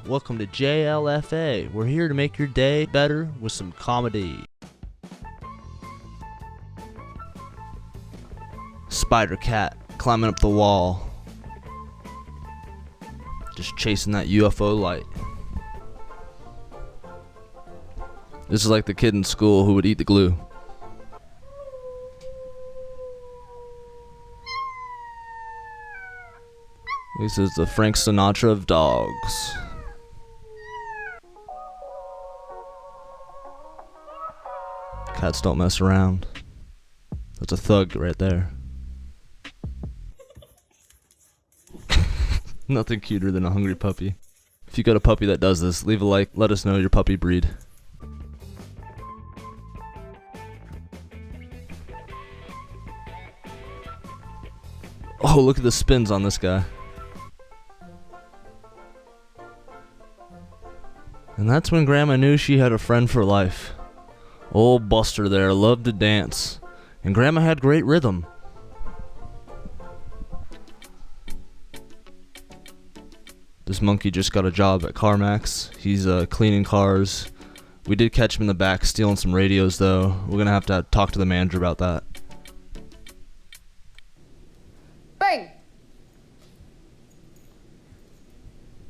Welcome to JLFA. We're here to make your day better with some comedy. Spider cat climbing up the wall. Just chasing that UFO light. This is like the kid in school who would eat the glue. This is the Frank Sinatra of dogs. Cats don't mess around. That's a thug right there. Nothing cuter than a hungry puppy. If you got a puppy that does this, leave a like, let us know your puppy breed. Oh, look at the spins on this guy. And that's when Grandma knew she had a friend for life. Old Buster there loved to dance, and Grandma had great rhythm. This monkey just got a job at CarMax. He's cleaning cars. We did catch him in the back stealing some radios though. We're gonna have to talk to the manager about that. Bang!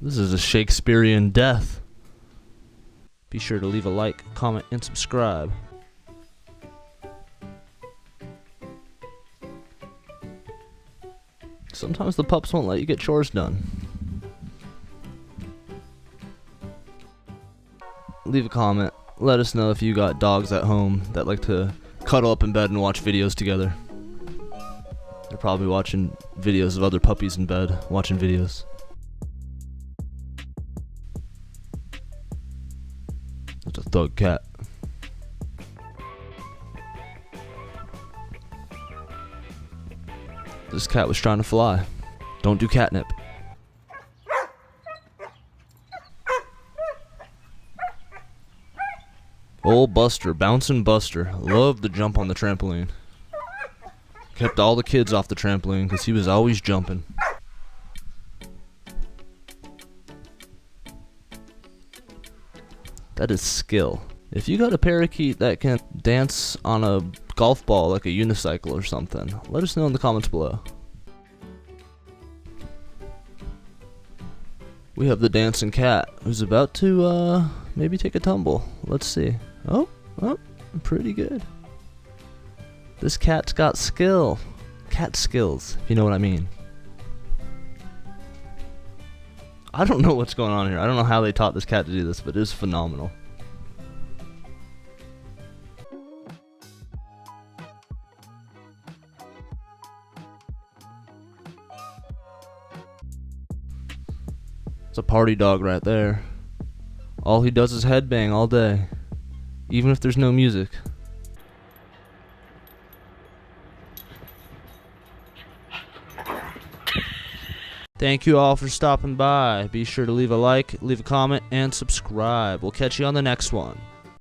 This is a Shakespearean death. Be sure to leave a like, comment, and subscribe. Sometimes the pups won't let you get chores done. Leave a comment. Let us know if you got dogs at home that like to cuddle up in bed and watch videos together. They're probably watching videos of other puppies in bed, watching videos. That's a thug cat. This cat was trying to fly. Don't do catnip. Old Buster, bouncing Buster, loved to jump on the trampoline. Kept all the kids off the trampoline because he was always jumping. That is skill. If you got a parakeet that can dance on a golf ball like a unicycle or something, let us know in the comments below. We have the dancing cat who's about to maybe take a tumble. Let's see. Oh, pretty good. This cat's got skill. Cat skills, if you know what I mean. I don't know what's going on here. I don't know how they taught this cat to do this, but it is phenomenal. It's a party dog right there. All he does is headbang all day, even if there's no music. Thank you all for stopping by. Be sure to leave a like, leave a comment, and subscribe. We'll catch you on the next one.